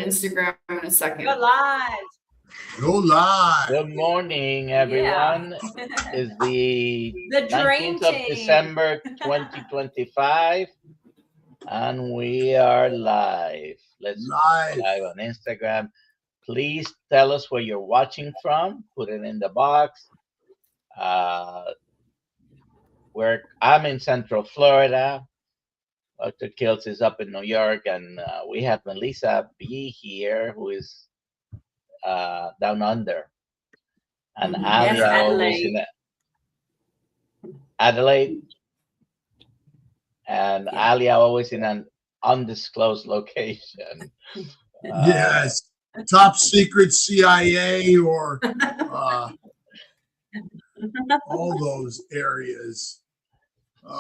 Instagram in a second. Go live. Go live. Good morning, everyone. It's the dream 19th of team. December 2025, and we are live. Let's Live. go live on Instagram. Please tell us where you're watching from. Put it in the box. I'm in Central Florida. Dr. Kiltz is up in New York, and we have Melissa B here, who is down under, and Alia always in Adelaide, and Alia always in an undisclosed location. Yes, top secret CIA or all those areas.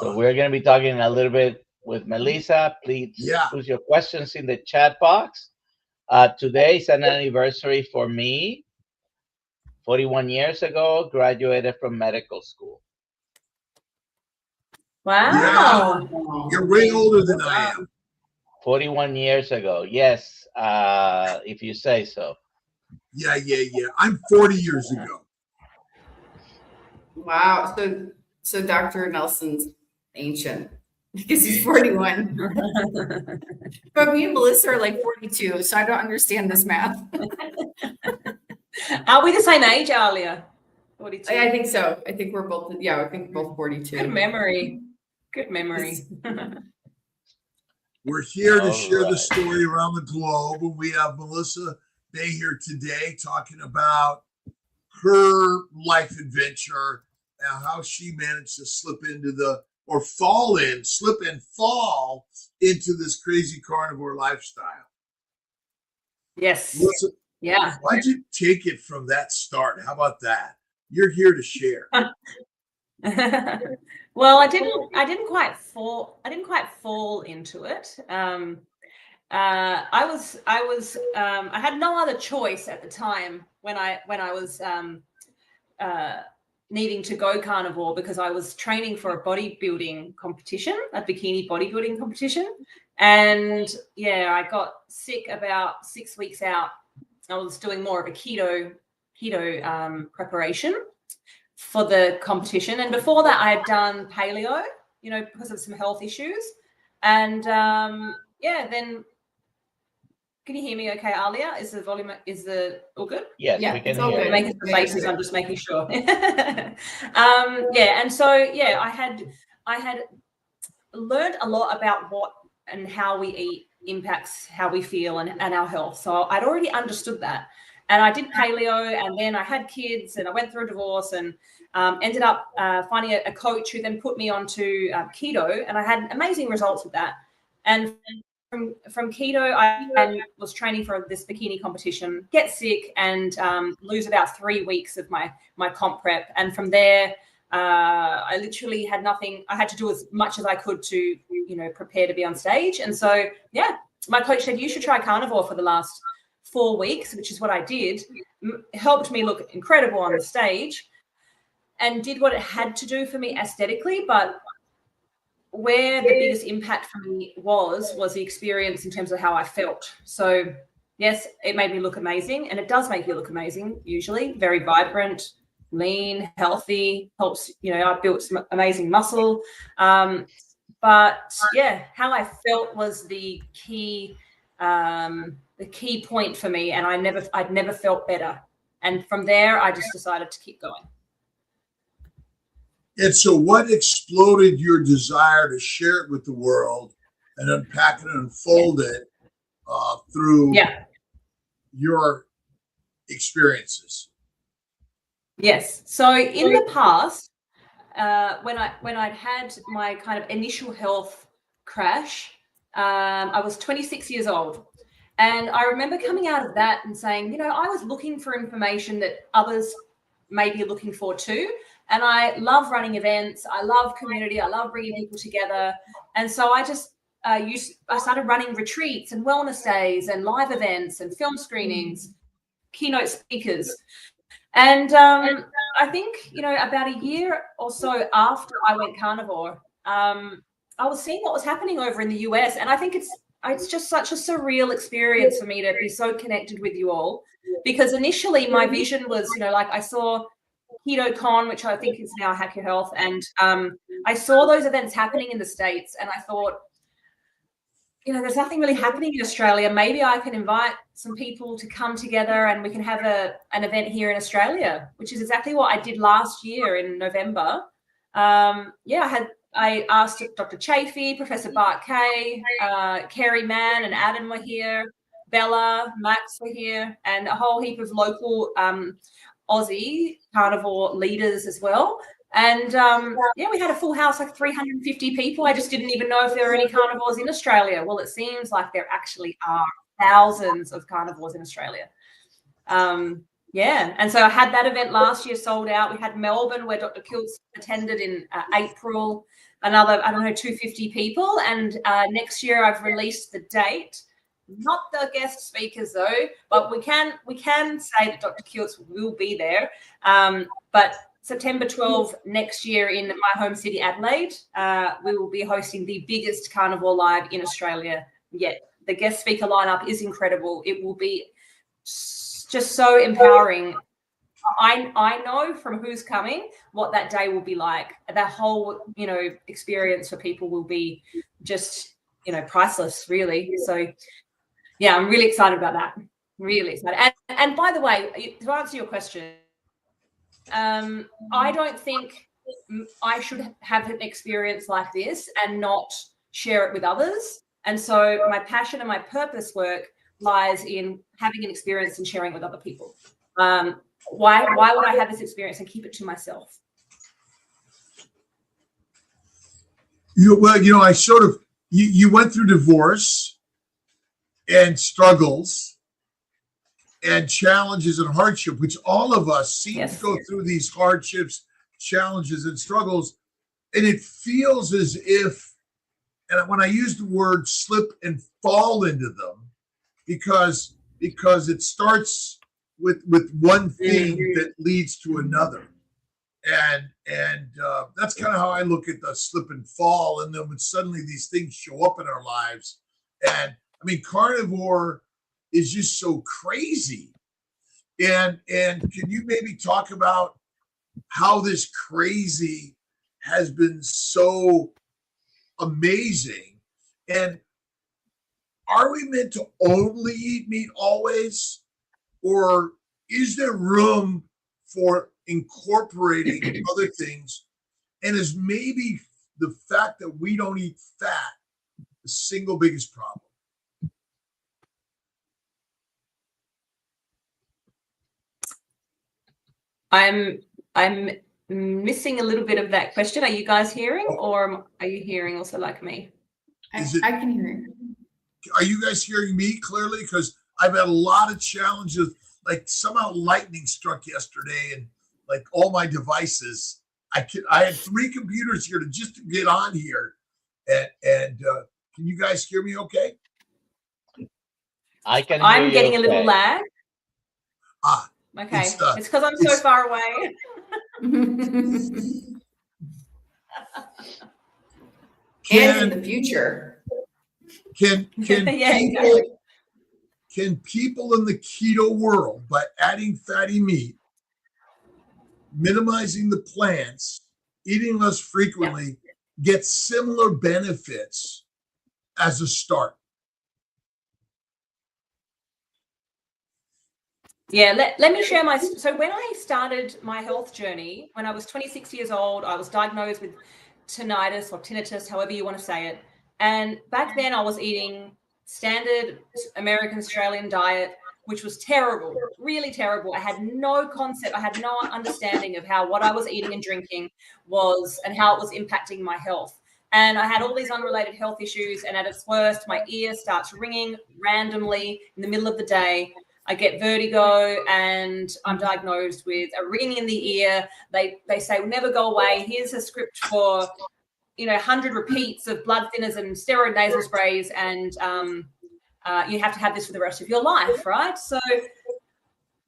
So we're going to be talking a little bit with Melissa. Please put your questions in the chat box. Today is an anniversary for me. 41 years ago, graduated from medical school. Wow. Yeah, you're way older than I am. 41 years ago. Yes, if you say so. Yeah. I'm 40 years ago. Wow. So Dr. Nelson's ancient because he's 41. But me and Melissa are like 42, so I don't understand this math. Are we the same age, Alia? 42. I think so. I think we're both. Yeah, I think both 42. Good memory. Good memory. We're here to share the story around the globe, and we have Melissa Bay here today talking about her life adventure and how she managed to slip and fall into this crazy carnivore lifestyle. Yes. Melissa, yeah. Why'd you take it from that start? How about that? You're here to share. Well, I didn't quite fall into it. I had no other choice at the time when I was needing to go carnivore, because I was training for a bodybuilding competition, a bikini bodybuilding competition. And I got sick about 6 weeks out. I was doing more of a keto preparation for the competition. And before that, I had done paleo, because of some health issues. And then can you hear me okay, Alia? Is the volume, all good? Yes, we can hear you. Making some faces, I'm just making sure. And so, I had learned a lot about what and how we eat impacts how we feel and our health. So I'd already understood that. And I did paleo, and then I had kids, and I went through a divorce, and ended up finding a coach who then put me onto keto, and I had amazing results with that. And from keto, I was training for this bikini competition, get sick, and lose about 3 weeks of my comp prep. And from there, I literally had nothing. I had to do as much as I could to, prepare to be on stage. And so, my coach said, you should try carnivore for the last 4 weeks, which is what I did. Helped me look incredible on the stage and did what it had to do for me aesthetically. But where the biggest impact for me was the experience in terms of how I felt. So yes, it made me look amazing, and it does make you look amazing, usually very vibrant, lean, healthy, helps, I built some amazing muscle. But how I felt was the key point for me, and I'd never felt better. And from there, I just decided to keep going. And so what exploded your desire to share it with the world and unpack it and unfold it through your experiences? Yes. So in the past, when I'd had my kind of initial health crash, I was 26 years old. And I remember coming out of that and saying, I was looking for information that others may be looking for too. And I love running events. I love community. I love bringing people together. And so I just I started running retreats and wellness days and live events and film screenings, keynote speakers. And I think, about a year or so after I went carnivore, I was seeing what was happening over in the US. And I think it's it's just such a surreal experience for me to be so connected with you all, because initially my vision was, like I saw KetoCon, which I think is now Hack Your Health, and I saw those events happening in the States, and I thought, there's nothing really happening in Australia. Maybe I can invite some people to come together and we can have an event here in Australia, which is exactly what I did last year in November. I asked Dr. Chafee, Professor Bart Kay, Kerry Mann and Adam were here, Bella, Max were here, and a whole heap of local Aussie carnivore leaders as well. And we had a full house, like 350 people. I just didn't even know if there were any carnivores in Australia. Well, it seems like there actually are thousands of carnivores in Australia. And so I had that event last year sold out. We had Melbourne, where Dr. Kiltz attended in April, another, 250 people. And next year I've released the date. Not the guest speakers though, but we can say that Dr. Kiltz will be there. But September 12 next year in my home city, Adelaide, we will be hosting the biggest carnivore live in Australia yet. The guest speaker lineup is incredible. It will be just so empowering. I know from who's coming what that day will be like. That whole, experience for people will be just, priceless, really. So, yeah, I'm really excited about that. Really excited. And by the way, to answer your question, I don't think I should have an experience like this and not share it with others. And so my passion and my purpose work lies in having an experience and sharing it with other people. Why would I have this experience and keep it to myself? I sort of, you went through divorce and struggles and challenges and hardship, which all of us seem to go through these hardships, challenges, and struggles. And it feels as if, and when I use the word slip and fall into them, because it starts with one thing that leads to another. And that's kind of how I look at the slip and fall. And then when suddenly these things show up in our lives, and I mean, carnivore is just so crazy. And can you maybe talk about how this crazy has been so amazing? And are we meant to only eat meat always? Or is there room for incorporating other things? And is maybe the fact that we don't eat fat the single biggest problem? I'm missing a little bit of that question. Are you guys hearing, or are you hearing also like me? I can hear you. Are you guys hearing me clearly? Because I've had a lot of challenges. Like somehow lightning struck yesterday, and like all my devices, I had 3 computers here to get on here, and can you guys hear me? Okay. I can. I'm getting a little lag. Okay, it's because I'm so far away. And in the future. Can people in the keto world, by adding fatty meat, minimizing the plants, eating less frequently, get similar benefits as a start? Yeah, let me share so when I started my health journey, when I was 26 years old, I was diagnosed with tinnitus or tinnitus, however you want to say it. And back then I was eating standard American Australian diet, which was terrible, really terrible. I had no concept, I had no understanding of how what I was eating and drinking was and how it was impacting my health. And I had all these unrelated health issues. And at its worst, my ear starts ringing randomly in the middle of the day. I get vertigo and I'm diagnosed with a ringing in the ear. They say, will never go away. Here's a script for, 100 repeats of blood thinners and steroid nasal sprays. And you have to have this for the rest of your life, right? So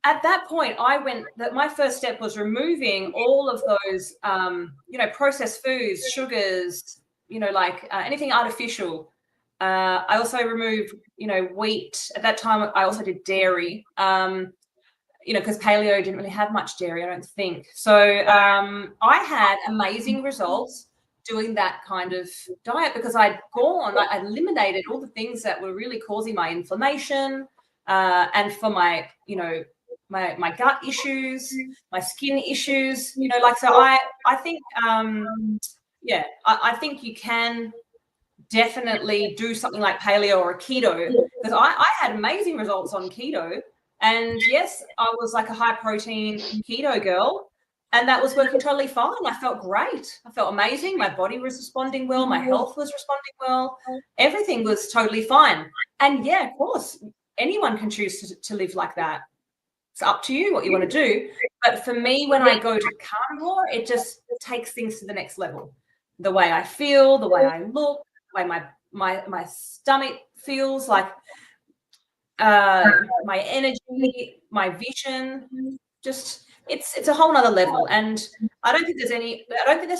at that point, my first step was removing all of those, processed foods, sugars, anything artificial. I also removed, wheat. At that time, I also did dairy, because paleo didn't really have much dairy, I don't think. So I had amazing results doing that kind of diet because I eliminated all the things that were really causing my inflammation and for my, my gut issues, my skin issues, so I think, I think you can definitely do something like paleo or keto, because I had amazing results on keto. And yes, I was like a high protein keto girl, and that was working totally fine. I felt great. I felt amazing. My body was responding well. My health was responding well. Everything was totally fine. And yeah, of course, anyone can choose to live like that. It's up to you what you want to do. But for me, when I go to carnivore, it just takes things to the next level. The way I feel, the way I look, the way my stomach feels, like my energy, my vision, just it's a whole nother level. And I don't think there's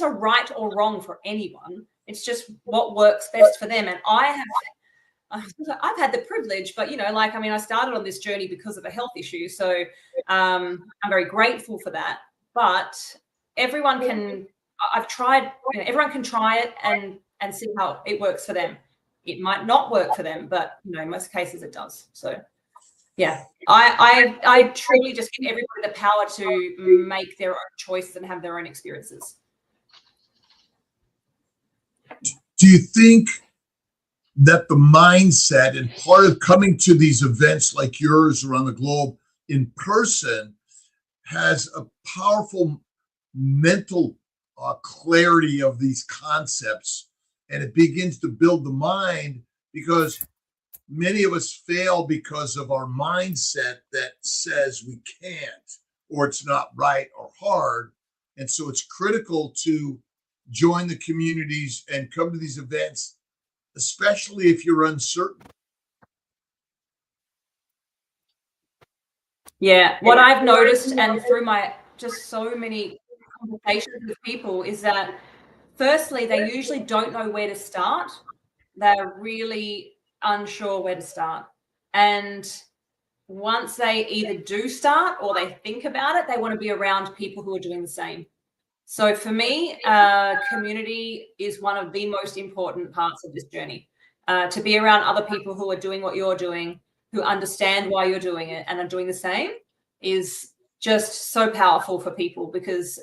a right or wrong for anyone. It's just what works best for them. And I've had the privilege, but I started on this journey because of a health issue. So I'm very grateful for that. But everyone can try it and see how it works for them. It might not work for them, but in most cases it does. So yeah, I truly just give everybody the power to make their own choices and have their own experiences. Do you think that the mindset and part of coming to these events like yours around the globe in person has a powerful mental clarity of these concepts, and it begins to build the mind? Because many of us fail because of our mindset that says we can't, or it's not right or hard. And so it's critical to join the communities and come to these events, especially if you're uncertain. Yeah, what I've noticed, and through my just so many conversations with people, is that firstly, they usually don't know where to start. They're really unsure where to start. And once they either do start or they think about it, they want to be around people who are doing the same. So for me, community is one of the most important parts of this journey. To be around other people who are doing what you're doing, who understand why you're doing it and are doing the same, is just so powerful for people, because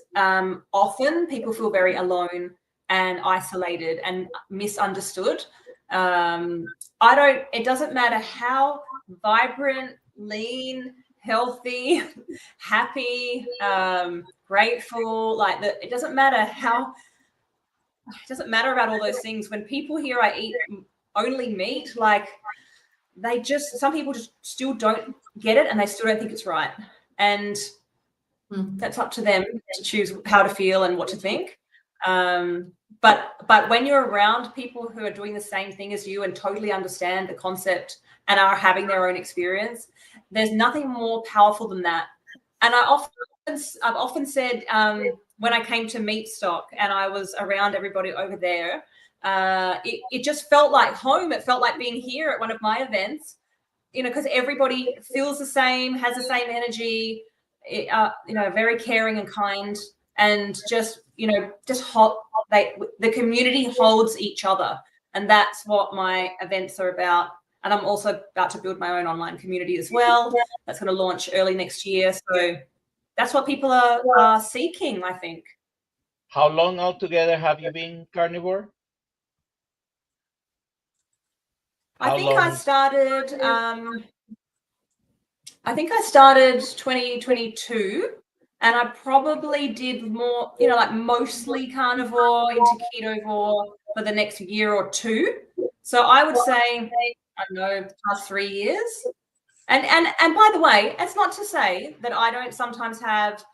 often people feel very alone and isolated and misunderstood. It doesn't matter how vibrant, lean, healthy, happy, grateful, it doesn't matter about all those things. When people hear I eat only meat, some people just still don't get it, and they still don't think it's right. And that's up to them to choose how to feel and what to think. But when you're around people who are doing the same thing as you and totally understand the concept and are having their own experience, there's nothing more powerful than that. And I've often said, when I came to Meat Stock and I was around everybody over there, it just felt like home. It felt like being here at one of my events, because everybody feels the same, has the same energy, very caring and kind, and just the community holds each other. And that's what my events are about. And I'm also about to build my own online community as well. That's going to launch early next year. So that's what people are seeking, I think. How long altogether have you been carnivore? I think I started 2022, and I probably did more, mostly carnivore into ketovore for the next year or two. So I would say, I don't know, past 3 years. And by the way, it's not to say that I don't sometimes have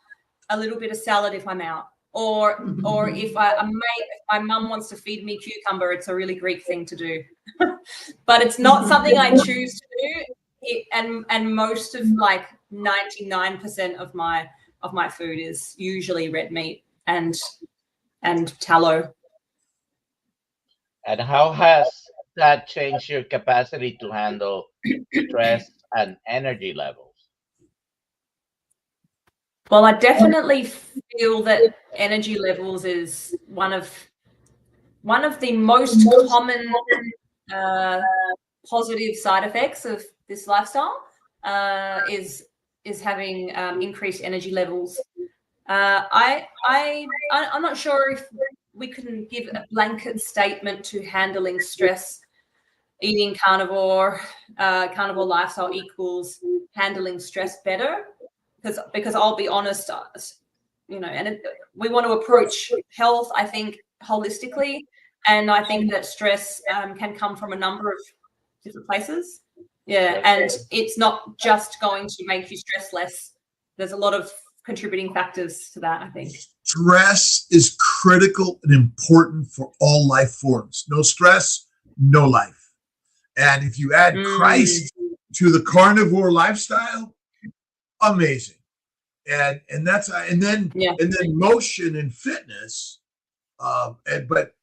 a little bit of salad if I'm out, or if my mum wants to feed me cucumber, it's a really Greek thing to do. But it's not something I choose to do. And most of 99% of my food is usually red meat and tallow. And how has that change your capacity to handle stress and energy levels? Well, I definitely feel that energy levels is one of the most common positive side effects of this lifestyle is having increased energy levels. I'm not sure if we can give a blanket statement to handling stress. Eating carnivore lifestyle equals handling stress better, because I'll be honest, and we want to approach health, I think, holistically, and I think that stress can come from a number of different places. Yeah, and it's not just going to make you stress less. There's a lot of contributing factors to that, I think. Stress is critical and important for all life forms. No stress, no life. And if you add Christ to the carnivore lifestyle, amazing. And then motion and fitness. But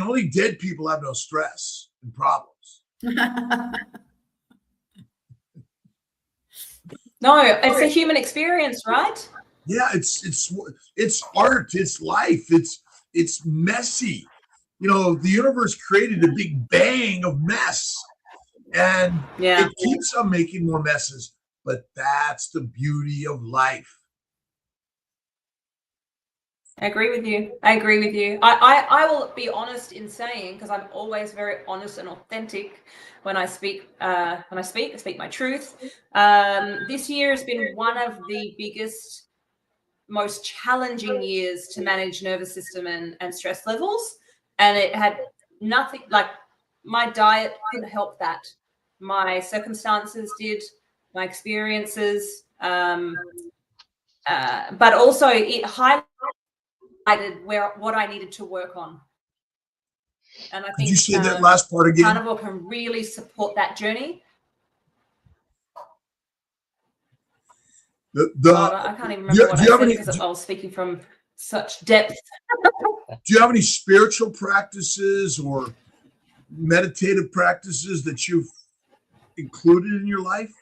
only dead people have no stress and problems. No, it's a human experience, right? Yeah, it's art, it's life, it's messy. The universe created a big bang of mess, and it keeps on making more messes. But that's the beauty of life. I agree with you. I will be honest in saying, because I'm always very honest and authentic when I speak. I speak my truth. This year has been one of the biggest, most challenging years to manage nervous system and stress levels. And it had nothing, like my diet couldn't help that. My circumstances did, my experiences, but also it highlighted what I needed to work on. And I think Could you say that last part again? Carnivore can really support that journey. I can't even remember what I said because I was speaking from such depth. Do you have any spiritual practices or meditative practices that you've included in your life?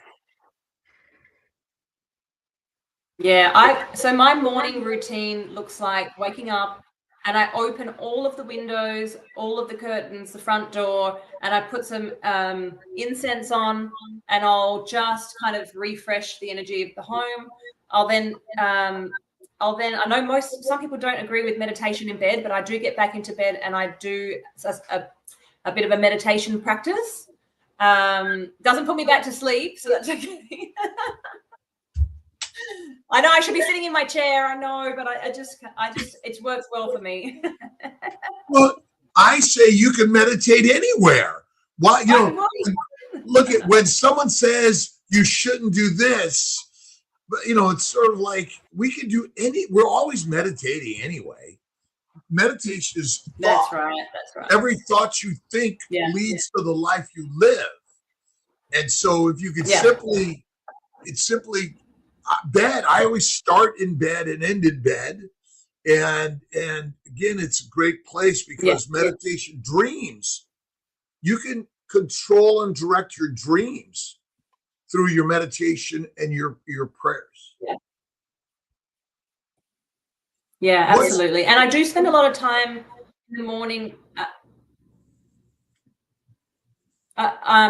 Yeah, so my morning routine looks like waking up and I open all of the windows, all of the curtains, the front door, and I put some incense on, and I'll just kind of refresh the energy of the home. I know some people don't agree with meditation in bed, but I do get back into bed and I do a bit of a meditation practice. Doesn't put me back to sleep, so that's okay. I know I should be sitting in my chair, I know, but I just it works well for me. Well, I say you can meditate anywhere. Why, look at when someone says you shouldn't do this, but it's sort of like we can do we're always meditating anyway. Meditation is thought. That's right. Every thought you think leads to the life you live. And so if you could simply bed, I always start in bed and end in bed. And again, it's a great place because meditation, dreams, you can control and direct your dreams through your meditation and your prayers. Yeah, absolutely. And I do spend a lot of time in the morning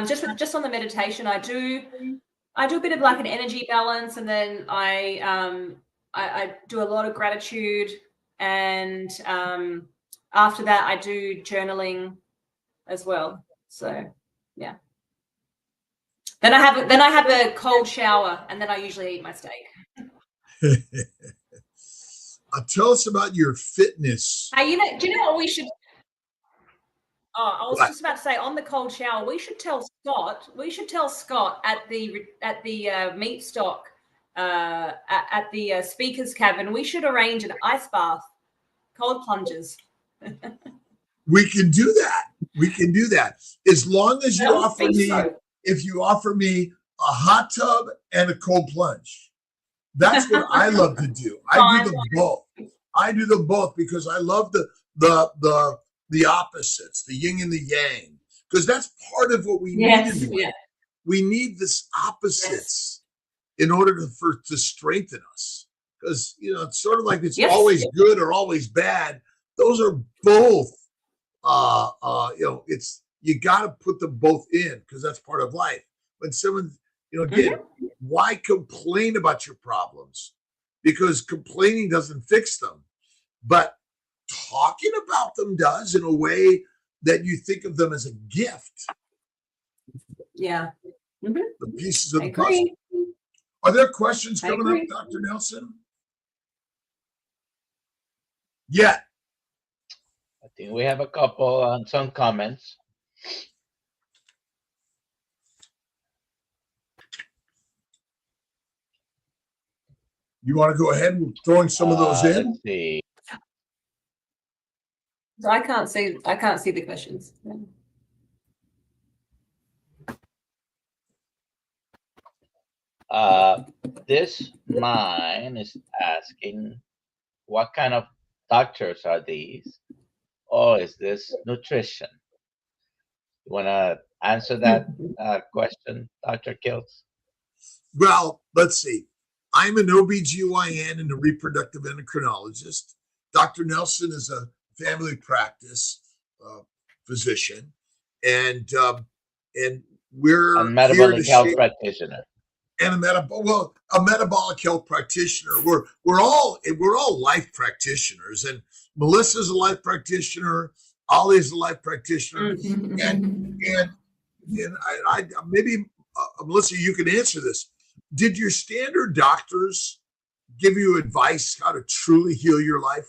just on the meditation. I do a bit of like an energy balance, and then I do a lot of gratitude, and after that I do journaling as well. So yeah. Then I have a cold shower, and then I usually eat my steak. Tell us about your fitness. Hey, do you know what we should? Oh, I was just about to say, on the cold shower, we should tell Scott at the meat stock at the speakers cabin. We should arrange an ice bath, cold plunges. We can do that. As long as you offer me, if you offer me a hot tub and a cold plunge. That's what I love to do. I do them both because I love the the opposites, the yin and the yang, because that's part of what we Yes, need in life. yeah. We need this opposites in order to strengthen us, because it's sort of like it's always good or always bad. Those are both it's, you got to put them both in, because that's part of life. When someone, again, why complain about your problems? Because complaining doesn't fix them, but talking about them does, in a way that you think of them as a gift. Yeah. The pieces of the puzzle. Are there questions coming up, Dr. Nelson? Yeah. I think we have a couple on some comments. You want to go ahead and throwing some of those in? Let's see. So I can't see the questions. This mine is asking, what kind of doctors are these? Or is this nutrition? You want to answer that question, Dr. Kiltz? Well, let's see. I'm an OBGYN and a reproductive endocrinologist. Dr. Nelson is a family practice physician, and we're a metabolic health practitioner. And a metabolic health practitioner. We're all life practitioners, and Melissa's a life practitioner. Alia's a life practitioner, and I maybe Melissa, you can answer this. Did your standard doctors give you advice how to truly heal your life?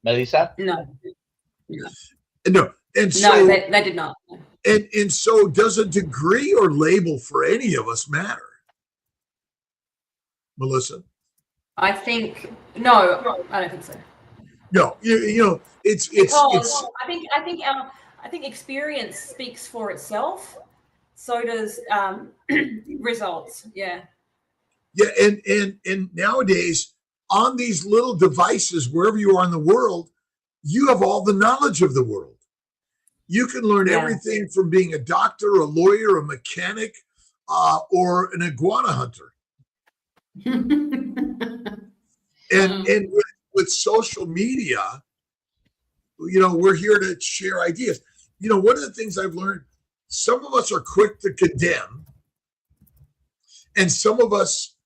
Melissa? No. No. And so, no, they did not. And so, does a degree or label for any of us matter? Melissa? I think no. I don't think so. No, it's. I think experience speaks for itself. So does results. Yeah. Yeah, and nowadays on these little devices, wherever you are in the world, you have all the knowledge of the world. You can learn everything from being a doctor, a lawyer, a mechanic, or an iguana hunter. and with social media, we're here to share ideas. One of the things I've learned, some of us are quick to condemn, and some of us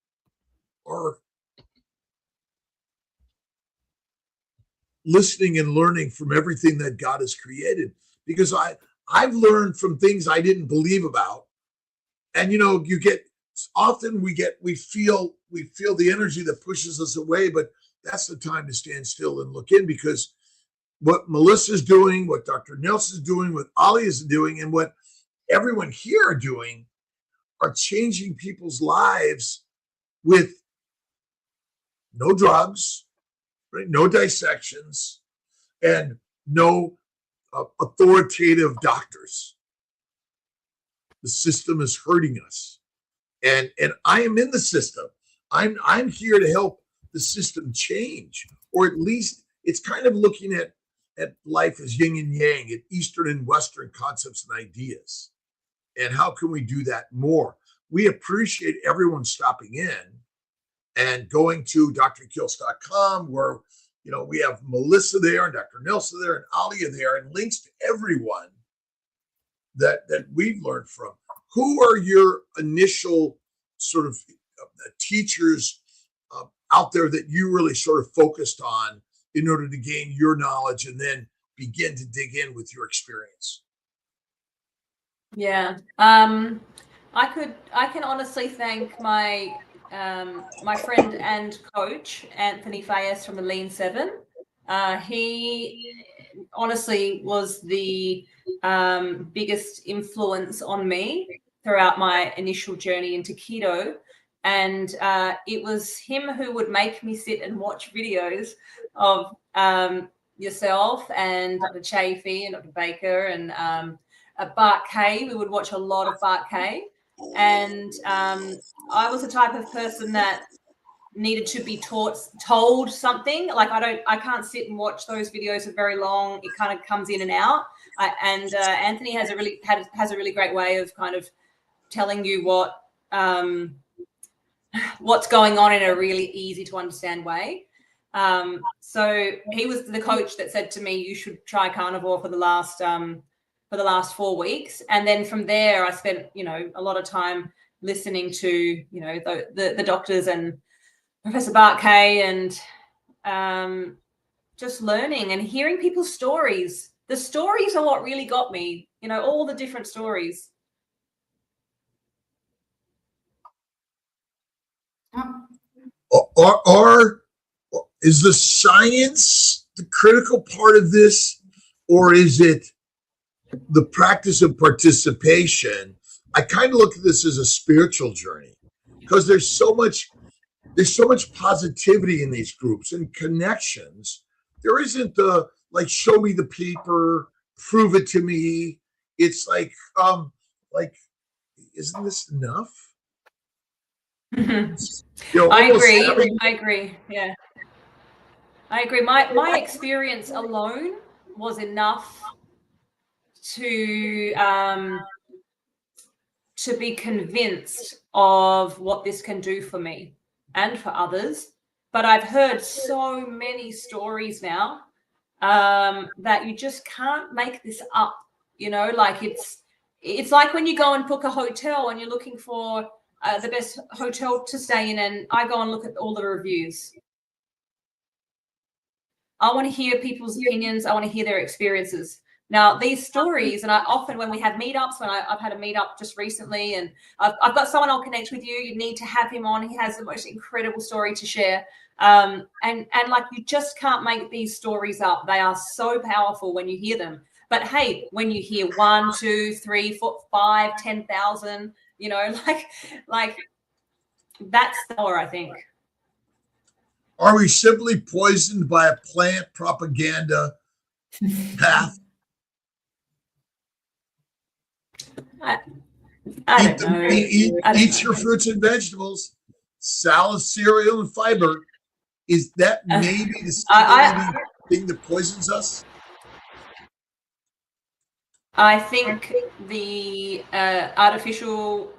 are listening and learning from everything that God has created. Because I've learned from things I didn't believe about, and we feel the energy that pushes us away, but that's the time to stand still and look in, because what Melissa's doing, what Dr. Nelson's doing, what Alia is doing, and what everyone here are doing are changing people's lives with no drugs, right? No dissections, and no authoritative doctors. The system is hurting us, and I am in the system. I'm here to help the system change, or at least it's kind of looking at life as yin and yang, at Eastern and Western concepts and ideas. And how can we do that more? We appreciate everyone stopping in and going to drkiltz.com, where we have Melissa there and Dr. Nelson there and Alia there, and links to everyone that we've learned from. Who are your initial sort of teachers out there that you really sort of focused on in order to gain your knowledge and then begin to dig in with your experience? Yeah. I can honestly thank my friend and coach, Anthony Fayez from the Lean 7. He honestly was the biggest influence on me throughout my initial journey into keto. And it was him who would make me sit and watch videos of yourself and Dr. Chafee and Dr. Baker and Bart Kay. We would watch a lot of Bart Kay. And I was the type of person that needed to be told something. Like I can't sit and watch those videos for very long. It kind of comes in and out. Anthony has a really great way of kind of telling you what's going on in a really easy to understand way. So he was the coach that said to me, you should try carnivore for the last 4 weeks. And then from there, I spent, a lot of time listening to, the doctors and Professor Bart Kay, and just learning and hearing people's stories. The stories are what really got me, all the different stories. Or is the science the critical part of this, or is it the practice of participation? I kind of look at this as a spiritual journey, because there's so much positivity in these groups and connections. There isn't the show me the paper, prove it to me. It's like isn't this enough? I agree. Yeah, I agree. My experience alone was enough to be convinced of what this can do for me and for others. But I've heard so many stories now that you just can't make this up. It's like when you go and book a hotel and you're looking for the best hotel to stay in, and I go and look at all the reviews. I want to hear people's opinions. I want to hear their experiences. Now, these stories, and I often, when we have meetups, I've had a meetup just recently, and I've got someone I'll connect with you. You need to have him on. He has the most incredible story to share. And you just can't make these stories up. They are so powerful when you hear them. But hey, when you hear 1, 2, 3, 4, 5, 10,000, that's the power, I think. Are we simply poisoned by a plant propaganda path? I don't know. Eat your fruits and vegetables, salad, cereal, and fiber. Is that maybe the stimulating thing that poisons us? I think the artificial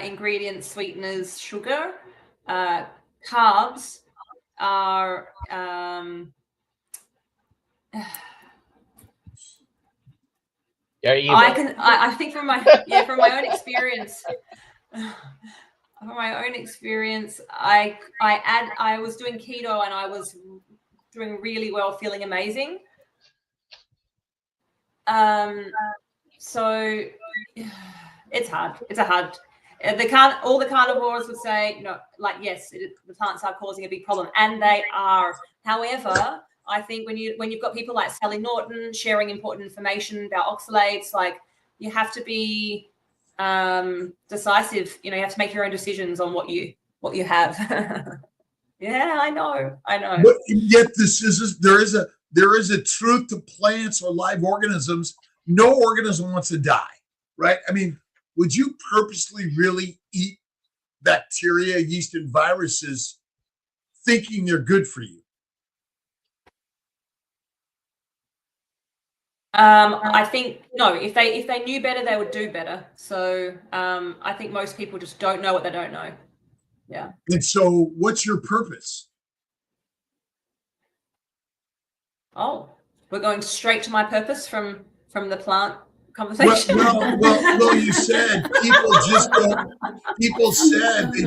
ingredients, sweeteners, sugar, carbs are I think from my own experience, I was doing keto and I was doing really well, feeling amazing. So it's hard. All the carnivores would say, yes, the plants are causing a big problem, and they are. However, I think when you've got people like Sally Norton sharing important information about oxalates, you have to be decisive. You have to make your own decisions on what you have. Yeah, I know. But yet there is a truth to plants or live organisms. No organism wants to die, right? I mean, would you purposely really eat bacteria, yeast, and viruses thinking they're good for you? I think no. If they knew better, they would do better. So I think most people just don't know what they don't know. Yeah. And so, what's your purpose? Oh, we're going straight to my purpose from the plant conversation. Well, you said people said they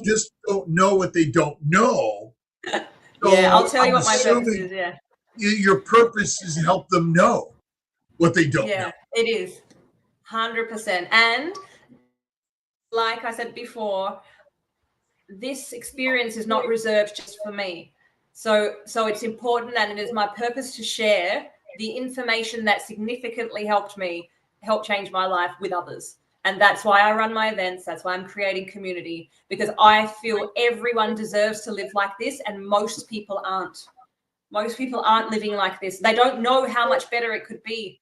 just don't know what they don't know. So yeah, I'll tell you what my purpose is. Yeah. Your purpose is to help them know what they don't know. Yeah, it is 100%. And like I said before, this experience is not reserved just for me. So it's important, and it is my purpose to share the information that significantly helped change my life with others. And that's why I run my events. That's why I'm creating community, because I feel everyone deserves to live like this, and most people aren't. Most people aren't living like this. They don't know how much better it could be.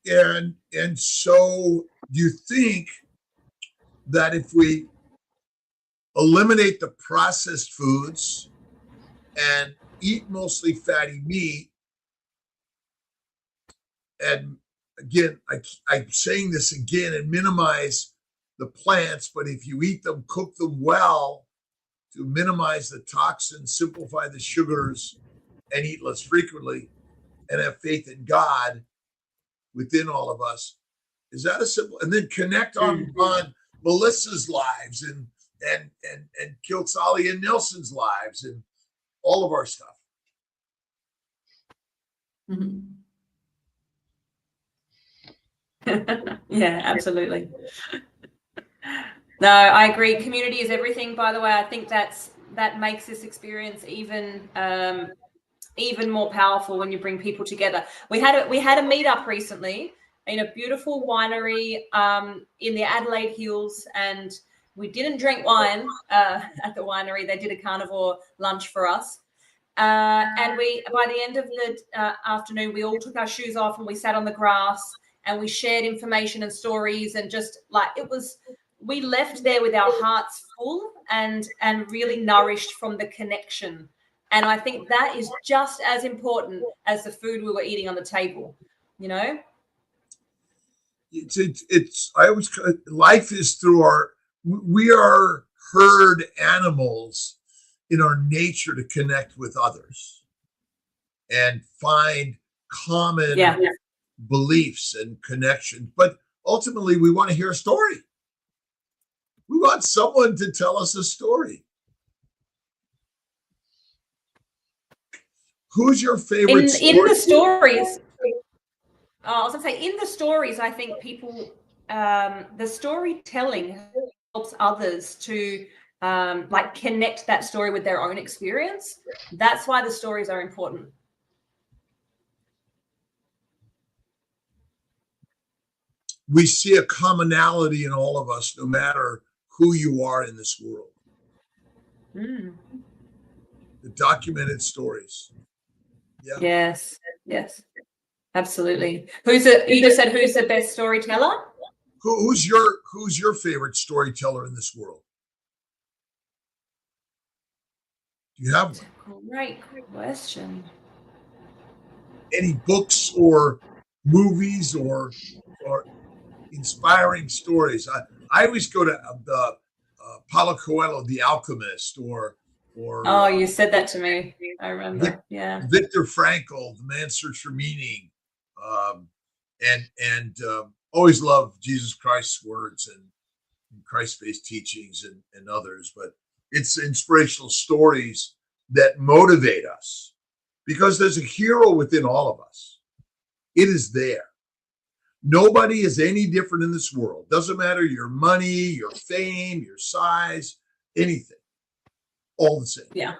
And so you think that if we eliminate the processed foods and eat mostly fatty meat, and again, I'm saying this again, and minimize the plants, but if you eat them, cook them well to minimize the toxins, simplify the sugars, and eat less frequently, and have faith in God within all of us. Is that a simple? And then connect on Melissa's lives and Kiltz, Alia, and Nelson's lives and all of our stuff. Mm-hmm. Yeah, absolutely. No, I agree. Community is everything. By the way, I think that makes this experience even more powerful when you bring people together. We had a meetup recently in a beautiful winery in the Adelaide Hills, and we didn't drink wine at the winery. They did a carnivore lunch for us. And by the end of the afternoon, we all took our shoes off and we sat on the grass and we shared information and stories, and just like we left there with our hearts full and really nourished from the connection. And I think that is just as important as the food we were eating on the table, you know? Life is through we are herd animals in our nature to connect with others and find common beliefs and connections. But ultimately, we want to hear a story. We want someone to tell us a story. Who's your favorite in the stories? I was going to say, in the stories, I think people, the storytelling helps others to connect that story with their own experience. That's why the stories are important. We see a commonality in all of us, no matter who you are in this world. The documented stories. Yeah. Yes, absolutely. You just said who's the best storyteller? Who's your favorite storyteller in this world? Do you have one? Great question. Any books or movies or inspiring stories? I always go to the Paulo Coelho, The Alchemist, or oh, you said that to me. I remember. Viktor Frankl, The Man's Search for Meaning, and always love Jesus Christ's words and Christ-based teachings and others. But it's inspirational stories that motivate us because there's a hero within all of us. It is there. Nobody is any different in this world. Doesn't matter your money, your fame, your size, anything. All the same. Yeah.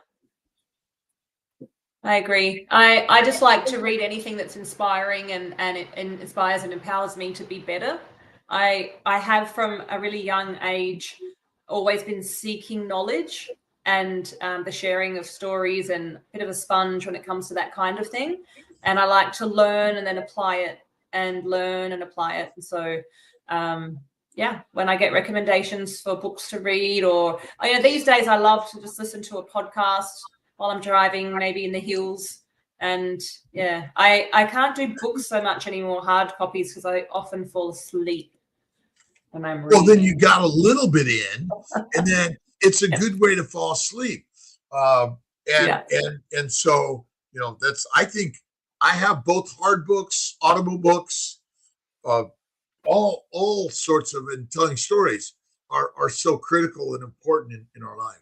I agree. I just like to read anything that's inspiring and it inspires and empowers me to be better. I have from a really young age always been seeking knowledge and the sharing of stories, and a bit of a sponge when it comes to that kind of thing. And I like to learn and then apply it and learn and apply it. And so, when I get recommendations for books to read, or these days I love to just listen to a podcast while I'm driving, maybe in the hills. And I can't do books so much anymore, hard copies, because I often fall asleep when I'm reading. Well, then you got a little bit in, and then it's a good way to fall asleep. And so, I think I have both hard books, audible books, all sorts of, and telling stories are so critical and important in our life.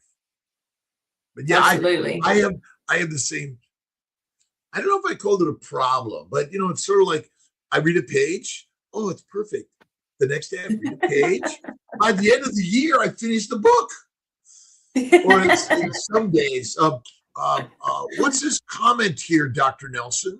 But absolutely. I have the same. I don't know if I called it a problem, but it's sort of like I read a page. Oh, it's perfect. The next day I read a page. By the end of the year, I finish the book. Or in some days. What's this comment here, Dr. Nelson?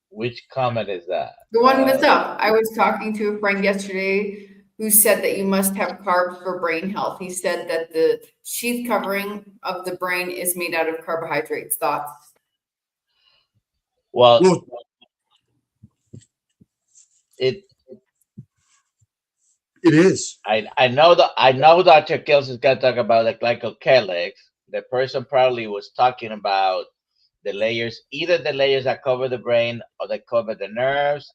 Which comment is that? The one that's up. I was talking to a friend yesterday who said that you must have carbs for brain health. He said that the sheath covering of the brain is made out of carbohydrates. Thoughts? Well, it It is. I know Dr. Kiltz is going to talk about the glycocalyx. The person probably was talking about the layers, either the layers that cover the brain or that cover the nerves,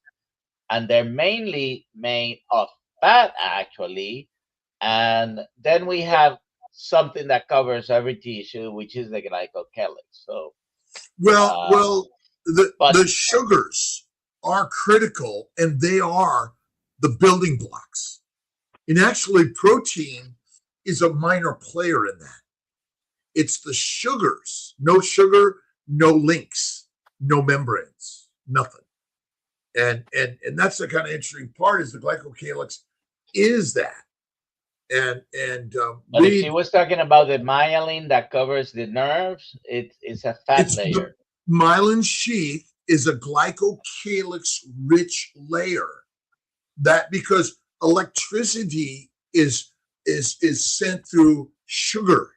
and they're mainly made of fat, actually. And then we have something that covers every tissue, which is the glycocalyx. So, the sugars are critical, and they are the building blocks. And actually, protein is a minor player in that. It's the sugars. No sugar, no links, no membranes, nothing. And that's the kind of interesting part, is the glycocalyx is that. But if she was talking about the myelin that covers the nerves, it's a fat layer. The myelin sheath is a glycocalyx-rich layer. That because electricity is sent through sugar,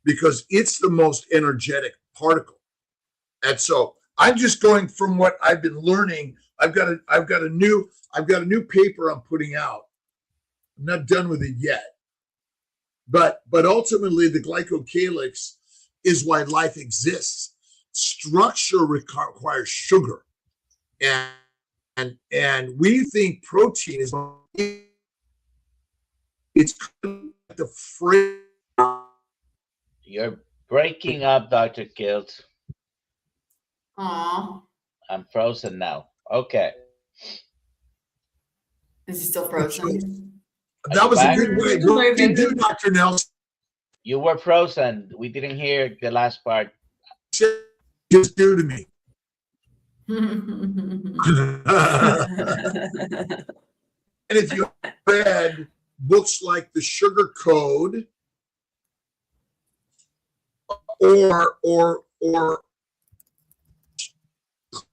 because it's the most energetic particle. And so I'm just going from what I've been learning. I've got a new paper I'm putting out. I'm not done with it yet. But ultimately, the glycocalyx is why life exists. Structure requires sugar. And we think protein is it's the free. You're breaking up, Dr. Kiltz. Aw. I'm frozen now. Okay. Is he still frozen? That was a good way. What did you do, Dr. Nelson? You were frozen. We didn't hear the last part. Just do to me. And if you read books like The Sugar Code or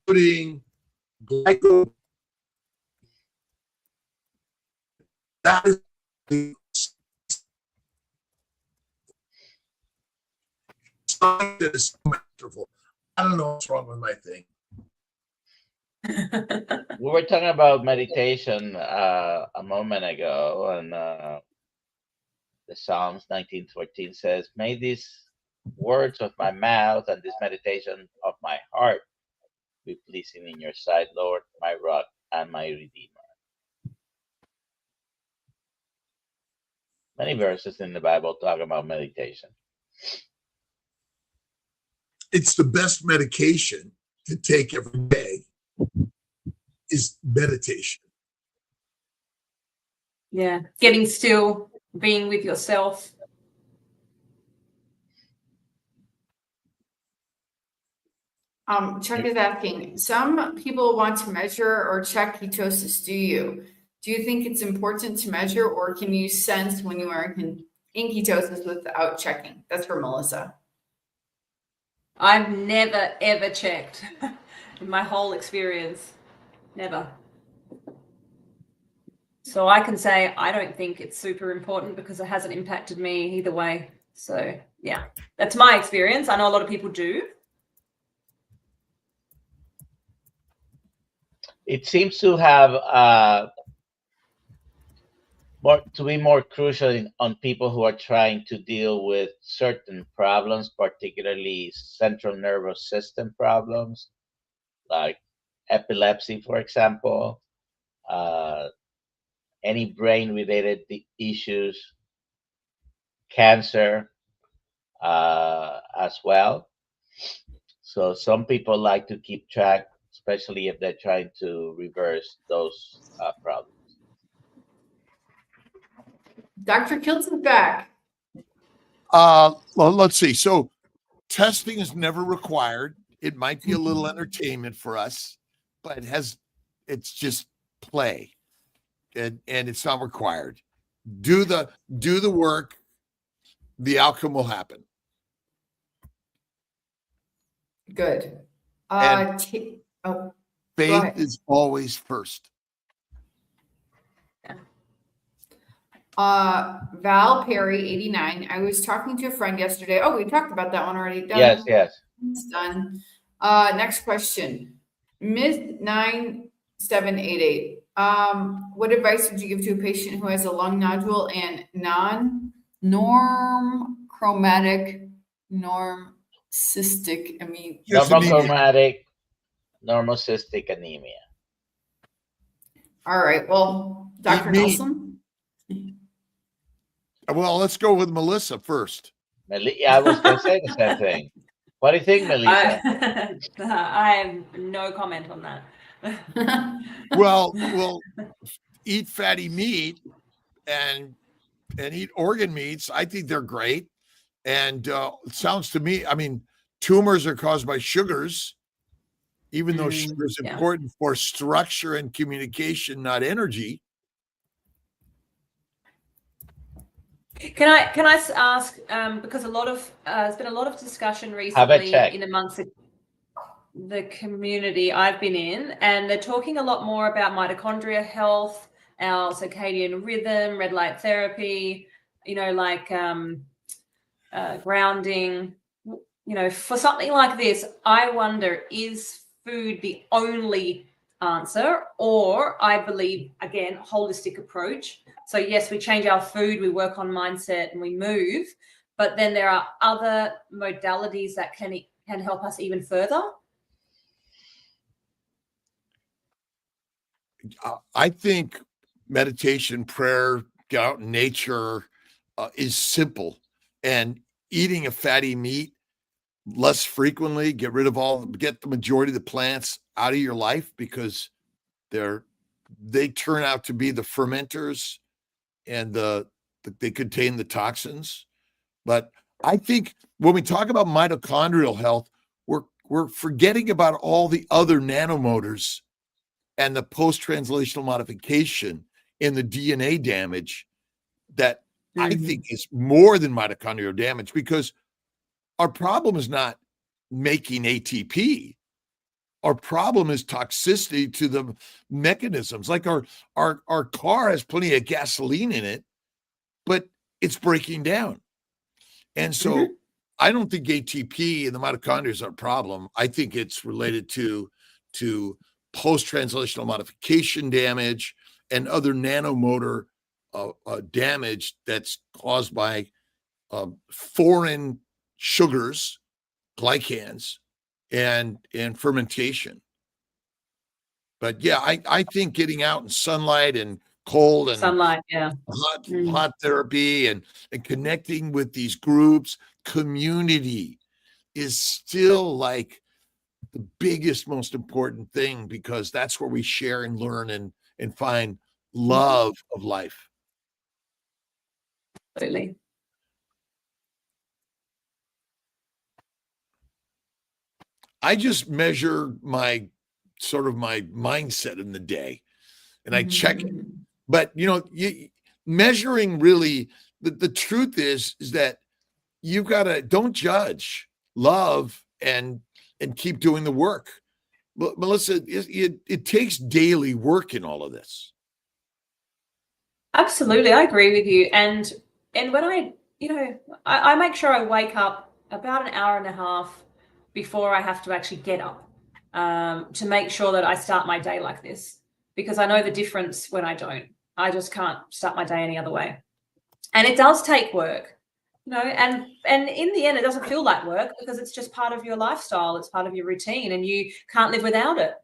including glyco, that is the science masterful. I don't know what's wrong with my thing. We were talking about meditation a moment ago, and the Psalms 19:14 says, "May these words of my mouth and this meditation of my heart be pleasing in your sight, Lord, my rock and my redeemer." Many verses in the Bible talk about meditation. It's the best medication to take every day is meditation. Yeah, getting still, being with yourself. Chuck is asking, some people want to measure or check ketosis. Do you think it's important to measure, or can you sense when you are in ketosis without checking? That's for Melissa. I've never, ever checked in my whole experience. Never. So I can say I don't think it's super important because it hasn't impacted me either way. So yeah, that's my experience. I know a lot of people do. It seems to have to be more crucial on people who are trying to deal with certain problems, particularly central nervous system problems, like epilepsy, for example, any brain-related issues, cancer as well. So some people like to keep track, especially if they're trying to reverse those problems. Dr. Kiltz is back. Well, let's see. So testing is never required. It might be a little entertainment for us, but it's just play, and it's not required. Do the work. The outcome will happen. Good. Faith is always first. Val Perry, 89. I was talking to a friend yesterday. Oh, we talked about that one already. Done. Yes. It's done. Next question. Ms. 9788. What advice would you give to a patient who has a lung nodule and norm cystic anemia? Normal cystic anemia. All right. Well, Dr. Nelson. Well, let's go with Melissa first. I was going to say the same thing. What do you think, Melissa? I have no comment on that. Well, eat fatty meat and eat organ meats. I think they're great. And it sounds to me, I mean, tumors are caused by sugars, even though sugar is important for structure and communication, not energy. Can I ask, because there's been a lot of discussion recently in amongst the community I've been in, and they're talking a lot more about mitochondria health, our circadian rhythm, red light therapy, like grounding. For something like this, I wonder, is food the only answer, or I believe, again, holistic approach. So yes, we change our food, we work on mindset, and we move, but then there are other modalities that can help us even further. I think meditation, prayer, get out in nature is simple, and eating a fatty meat less frequently, get the majority of the plants out of your life, because they turn out to be the fermenters, and they contain the toxins. But I think when we talk about mitochondrial health, we're forgetting about all the other nanomotors and the post-translational modification in the DNA damage that I think is more than mitochondrial damage, because our problem is not making ATP. Our problem is toxicity to the mechanisms. Like our car has plenty of gasoline in it, but it's breaking down. And so I don't think ATP and the mitochondria are a problem. I think it's related to post-translational modification damage and other nanomotor damage that's caused by foreign sugars, glycans, and fermentation. But yeah, I think getting out in sunlight and cold and hot therapy and connecting with these groups, community is still like the biggest, most important thing, because that's where we share and learn and find love of life. Absolutely. I just measure my mindset in the day, and I check it. But measuring really, the truth is that you've got to, don't judge, love, and keep doing the work. But Melissa, it takes daily work in all of this. Absolutely, I agree with you. And when I make sure I wake up about an hour and a half before I have to actually get up, to make sure that I start my day like this, because I know the difference when I don't. I just can't start my day any other way. And it does take work, and in the end, it doesn't feel like work, because it's just part of your lifestyle. It's part of your routine, and you can't live without it.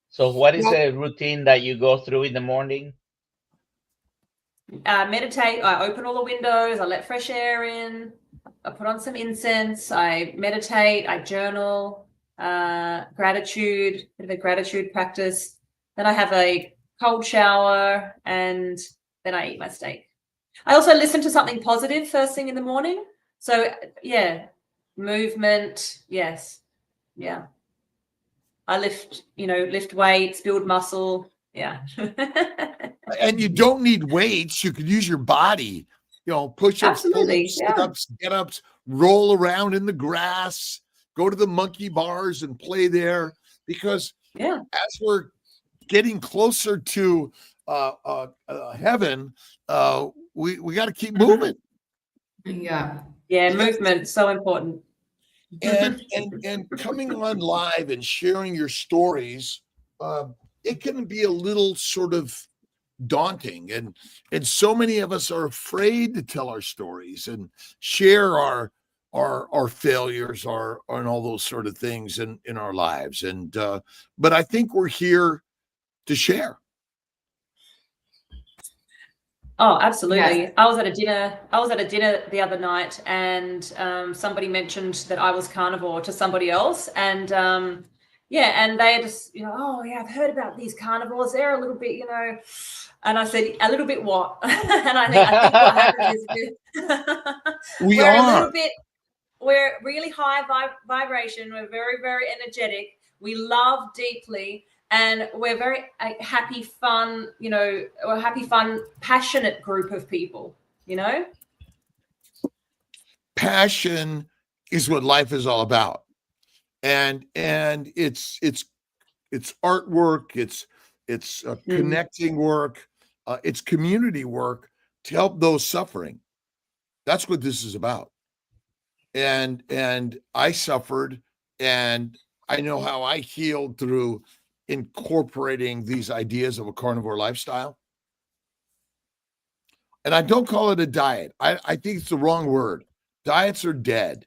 So what is the routine that you go through in the morning? Meditate. I open all the windows. I let fresh air in. I put on some incense. I meditate. I journal. Gratitude. Bit of a gratitude practice. Then I have a cold shower, and then I eat my steak. I also listen to something positive first thing in the morning. So yeah, movement. Yes. Yeah. I lift weights, build muscle. Yeah. And you don't need weights. You could use your body, push-ups, pull-ups, sit-ups, get-ups, roll around in the grass, go to the monkey bars and play there, because as we're getting closer to heaven, we got to keep moving. Movement, so important. And coming on live and sharing your stories, it can be a little sort of daunting, and so many of us are afraid to tell our stories and share our failures, and all those sort of things in our lives. And but I think we're here to share. Oh, absolutely. Yes. I was at a dinner the other night, and somebody mentioned that I was carnivore to somebody else, and and they just, oh yeah, I've heard about these carnivores. They're a little bit, and I said, a little bit what? And I think what happens is we're a little bit, we're really high vibration. We're very, very energetic. We love deeply. And we're very happy, fun, we're a happy, fun, passionate group of people, Passion is what life is all about. And it's artwork, it's connecting work, it's community work to help those suffering. That's what this is about. And I suffered, and I know how I healed through incorporating these ideas of a carnivore lifestyle. And I don't call it a diet. I think it's the wrong word. Diets are dead.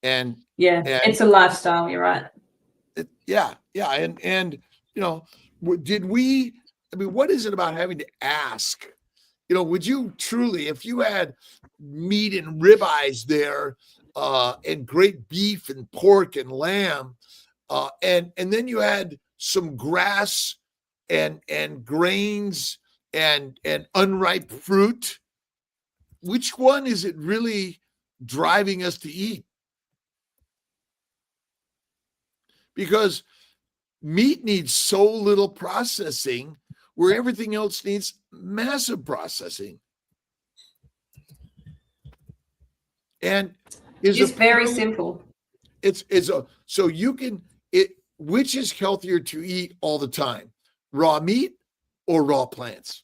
And it's a lifestyle. You're right. Yeah. And what is it about having to ask? Would you truly, if you had meat and ribeyes there, and great beef and pork and lamb, and then you had some grass and grains and unripe fruit, which one is it really driving us to eat? Because meat needs so little processing, where everything else needs massive processing. And it's very simple. Which is healthier to eat all the time, raw meat or raw plants?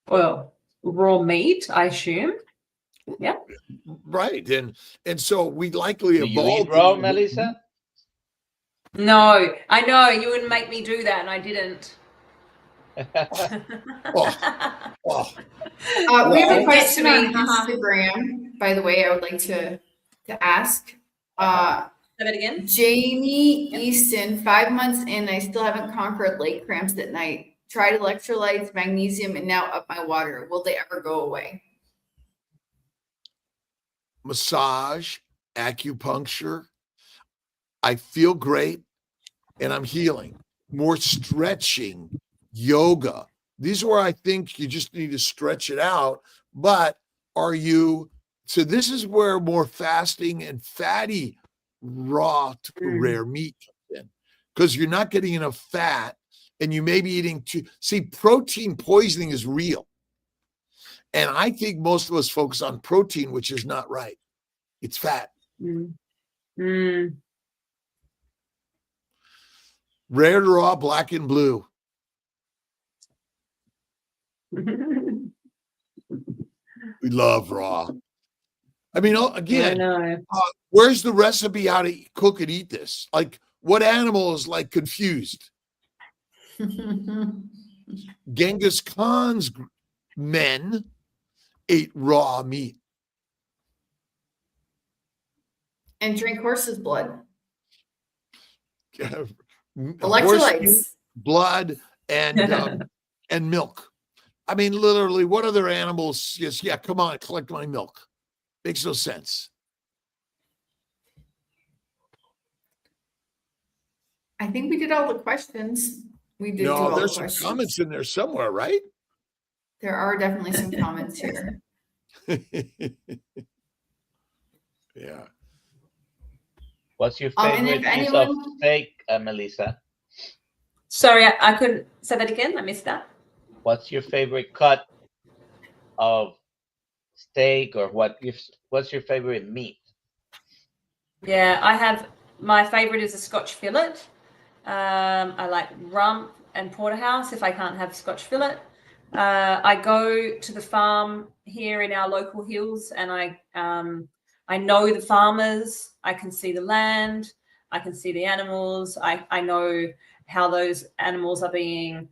Well, raw meat, I assume. Yeah. Right. And so we likely evolved. Do you eat raw, Melissa? No, I know you wouldn't make me do that, and I didn't. We have a question on Instagram, by the way, I would like to ask. Say that again. Jamie Easton, 5 months in, I still haven't conquered leg cramps at night. Tried electrolytes, magnesium, and now up my water. Will they ever go away? Massage, acupuncture. I feel great, and I'm healing. More stretching, yoga. These are where I think you just need to stretch it out. But so this is where more fasting and fatty raw to rare meat comes in, because you're not getting enough fat, and you may be eating protein poisoning is real. And I think most of us focus on protein, which is not right. It's fat. Rare to raw, black and blue. We love raw. I mean, again, where's the recipe how to cook and eat this? Like, what animal is confused? Genghis Khan's men ate raw meat. And drink horse's blood. Electrolytes. Blood and milk. I mean, literally, what other animals? Yes, come on, collect my milk. Makes no sense. I think we did all the questions. We did. No, there's some comments in there somewhere, right? There are definitely some comments here. Yeah. What's your favorite piece of steak, Melissa? Sorry, I couldn't say that again. I missed that. What's your favorite cut of steak, or what's your favorite meat? Yeah, my favorite is a Scotch fillet. I like rump and porterhouse if I can't have Scotch fillet. I go to the farm here in our local hills, and I know the farmers. I can see the land. I can see the animals. I know how those animals are being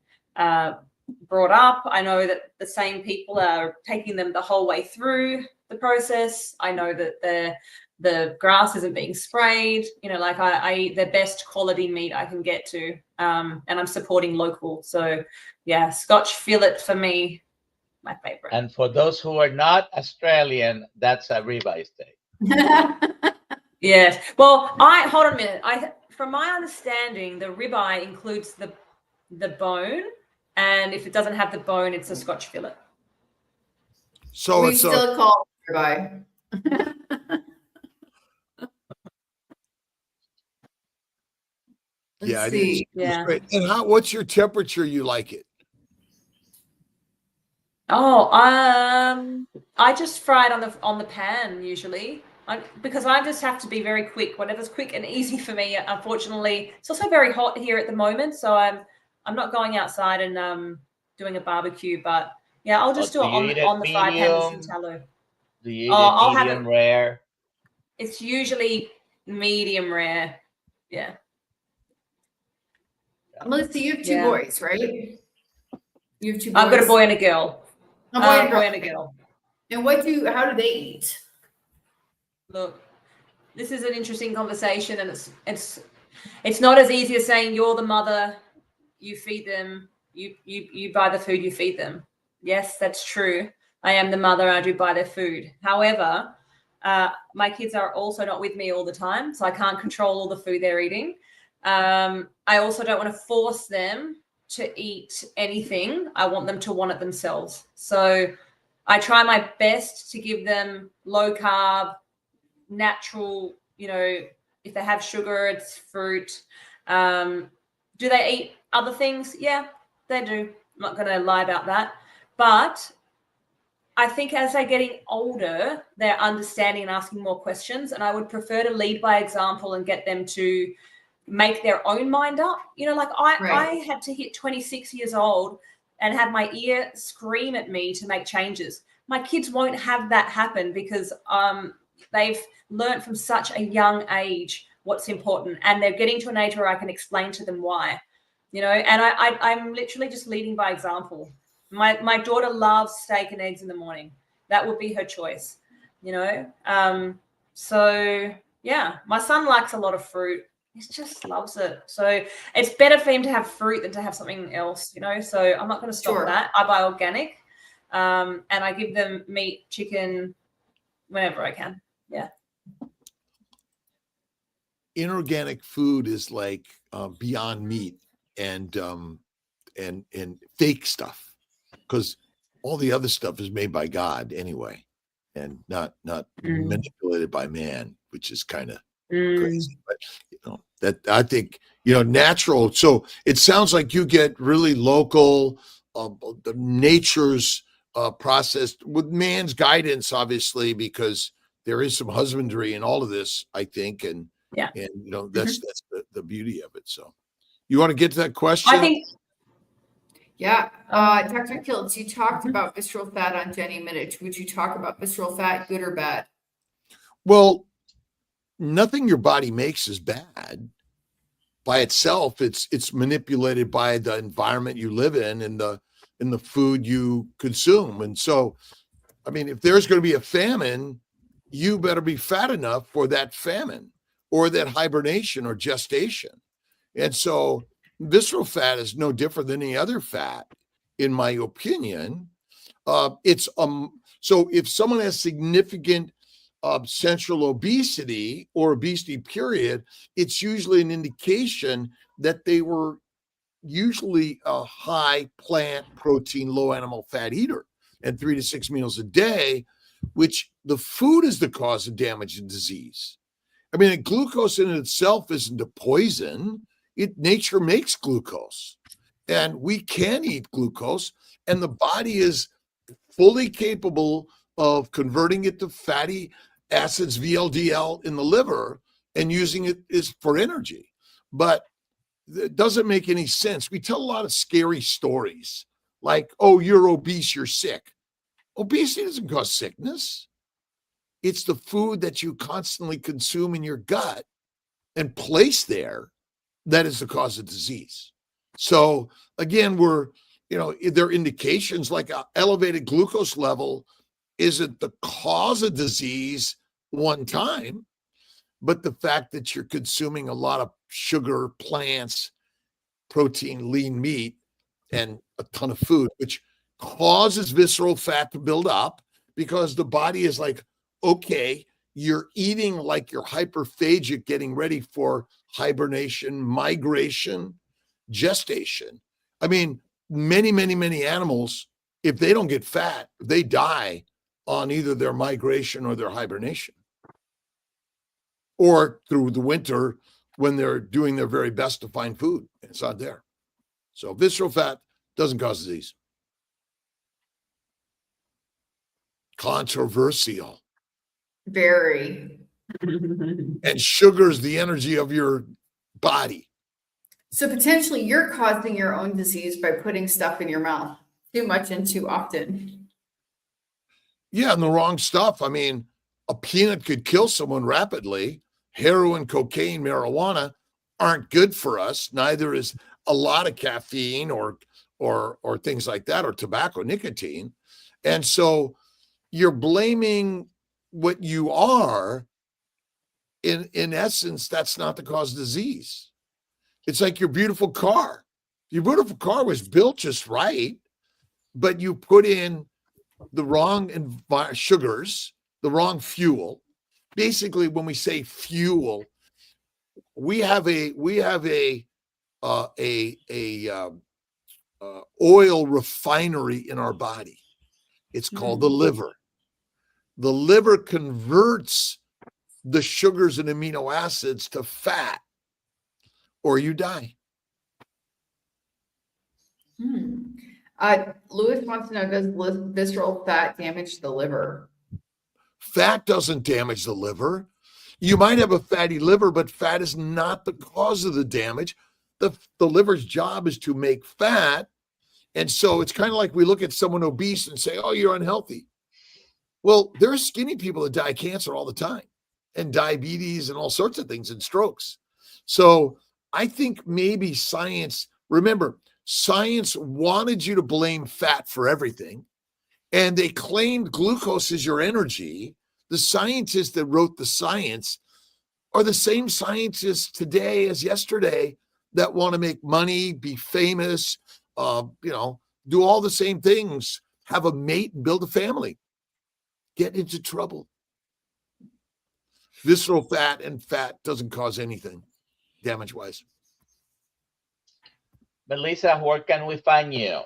brought up. I know that the same people are taking them the whole way through the process. I know that the grass isn't being sprayed. You know, like I eat the best quality meat I can get to, and I'm supporting local. So yeah, Scotch fillet for me, my favorite. And for those who are not Australian, that's a ribeye steak. Yes. Well, hold on a minute. From my understanding, the ribeye includes the bone, and if it doesn't have the bone, it's a Scotch fillet. So we it's still call it ribeye. Yeah, Let's it is. see. It's great. And what's your temperature you like it? Oh, I just fry it on the pan usually. Because I just have to be very quick. Whatever's quick and easy for me. Unfortunately, it's also very hot here at the moment, so I'm not going outside and doing a barbecue. But yeah, I'll just do it on the fry pan with some tallow. Do you eat it medium rare? It's usually medium rare. Yeah. Melissa, you have two boys, right? You have two boys. I've got a boy and a girl. A boy and a girl. And how do they eat? Look, this is an interesting conversation, and it's not as easy as saying you're the mother, you feed them, you buy the food, you feed them. Yes, that's true. I am the mother, I do buy their food. However, my kids are also not with me all the time, so I can't control all the food they're eating. I also don't want to force them to eat anything. I want them to want it themselves. So I try my best to give them low carb, natural, you know, if they have sugar, it's fruit. Do they eat other things? Yeah, they do. I'm not going to lie about that. But I think as they're getting older, they're understanding and asking more questions. And I would prefer to lead by example and get them to make their own mind up. You know, like I had to hit 26 years old and have my ear scream at me to make changes. My kids won't have that happen because they've learned from such a young age what's important, and they're getting to an age where I can explain to them why, you know, and I'm literally just leading by example. My daughter loves steak and eggs in the morning. That would be her choice, you know. So yeah, my son likes a lot of fruit. He just loves it. So it's better for him to have fruit than to have something else, you know. So I'm not going to stop that. I buy organic, and I give them meat, chicken, whenever I can. Yeah. Inorganic food is like Beyond Meat and fake stuff, because all the other stuff is made by God anyway, and not manipulated by man, which is kind of crazy. But you know, that I think, you know, natural. So it sounds like you get really local, the nature's processed with man's guidance, obviously, because there is some husbandry in all of this, I think, and you know, that's the beauty of it. So you want to get to that question? I think. Yeah. Dr. Kiltz, you talked about visceral fat on Jenny Mittich. Would you talk about visceral fat, good or bad? Well, nothing your body makes is bad by itself. It's manipulated by the environment you live in and the food you consume. And so, I mean, if there's going to be a famine, you better be fat enough for that famine or that hibernation or gestation. And so visceral fat is no different than any other fat, in my opinion. So if someone has significant central obesity or obesity period, it's usually an indication that they were usually a high plant protein, low animal fat eater, and 3 to 6 meals a day, which the food is the cause of damage and disease. I mean, glucose in itself isn't a poison. Nature makes glucose, and we can eat glucose, and the body is fully capable of converting it to fatty acids, VLDL, in the liver, and using it for energy. But it doesn't make any sense. We tell a lot of scary stories like, oh, you're obese, you're sick. Obesity doesn't cause sickness. It's the food that you constantly consume in your gut and placed there that is the cause of disease. So again, there are indications like an elevated glucose level isn't the cause of disease one time, but the fact that you're consuming a lot of sugar, plants, protein, lean meat, and a ton of food, which causes visceral fat to build up because the body is like, okay, you're eating like you're hyperphagic, getting ready for hibernation, migration, gestation. I mean, many, many, many animals, if they don't get fat, they die on either their migration or their hibernation, or through the winter when they're doing their very best to find food. It's not there. So visceral fat doesn't cause disease. Controversial. Very. And sugar is the energy of your body. So potentially you're causing your own disease by putting stuff in your mouth too much and too often. Yeah, and the wrong stuff. I mean, a peanut could kill someone rapidly. Heroin, cocaine, marijuana aren't good for us. Neither is a lot of caffeine or things like that, or tobacco, nicotine. And so you're blaming what you are. In essence, that's not the cause of disease. It's like your beautiful car. Your beautiful car was built just right, but you put in the wrong sugars, the wrong fuel. Basically, when we say fuel, we have a oil refinery in our body. It's called the liver. The liver converts the sugars and amino acids to fat, or you die. Lewis wants to know, does visceral fat damage the liver? Fat doesn't damage the liver. You might have a fatty liver, but fat is not the cause of the damage. The liver's job is to make fat. And so it's kind of like we look at someone obese and say, oh, you're unhealthy. Well, there are skinny people that die of cancer all the time, and diabetes and all sorts of things, and strokes. So I think maybe science, remember, science wanted you to blame fat for everything, and they claimed glucose is your energy. The scientists that wrote the science are the same scientists today as yesterday that want to make money, be famous, do all the same things, have a mate and build a family, get into trouble. Visceral fat and fat doesn't cause anything damage-wise. Melissa, where can we find you?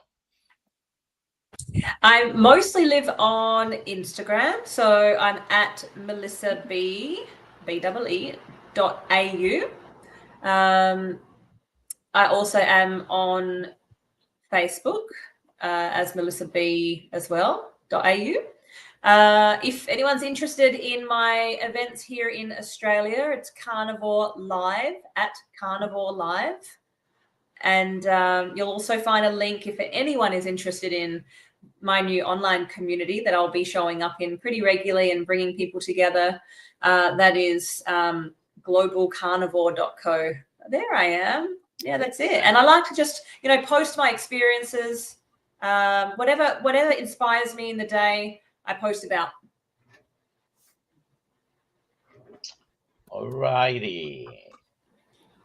I mostly live on Instagram, so I'm at Melissa BEE.au. I also am on Facebook as Melissa B as well, .au. If anyone's interested in my events here in Australia, it's Carnivore Live at Carnivore Live. And you'll also find a link if anyone is interested in my new online community that I'll be showing up in pretty regularly and bringing people together. That is globalcarnivore.co. There I am. Yeah, that's it. And I like to just, post my experiences, whatever inspires me in the day, I post about. All righty.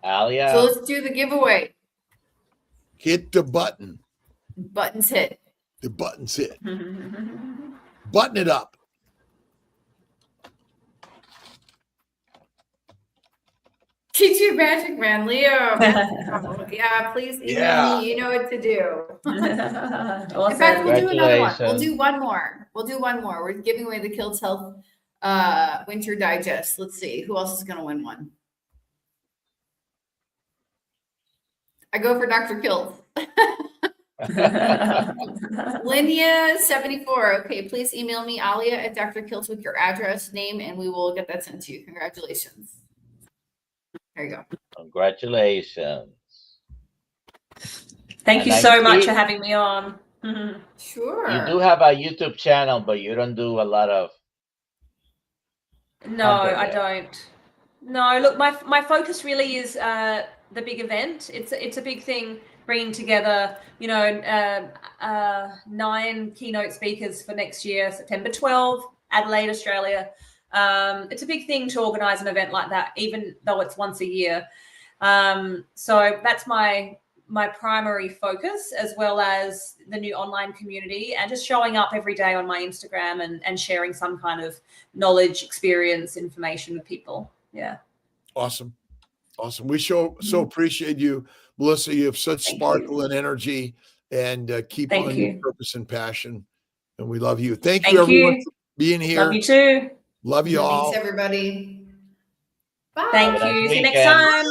Alia. So let's do the giveaway. Hit the button. Buttons hit. The button's hit. Button it up. Teach you magic, man, Leo. Yeah, please email me. You know what to do. Awesome. In fact, we'll do another one. We'll do one more. We're giving away the Kiltz Health Winter Digest. Let's see. Who else is going to win one? I go for Dr. Kiltz. Linnea 74. Okay, please email me, Alia at Dr. Kiltz with your address, name, and we will get that sent to you. Congratulations. There you go. Congratulations. Thank you so much for having me on. Sure. You do have a YouTube channel, but you don't do a lot of. No, I don't. No, look, my focus really is the big event. It's a big thing, bringing together, 9 keynote speakers for next year, September 12th, Adelaide, Australia. It's a big thing to organize an event like that, even though it's once a year. So that's my primary focus, as well as the new online community, and just showing up every day on my Instagram and sharing some kind of knowledge, experience, information with people. Yeah. Awesome. We so appreciate you, Melissa. You have such sparkle and energy, and keep on your purpose and passion. And we love you. Thank you, everyone, for being here. Love you too. Love you all. Thanks, everybody. Bye. Thank you. See you next time.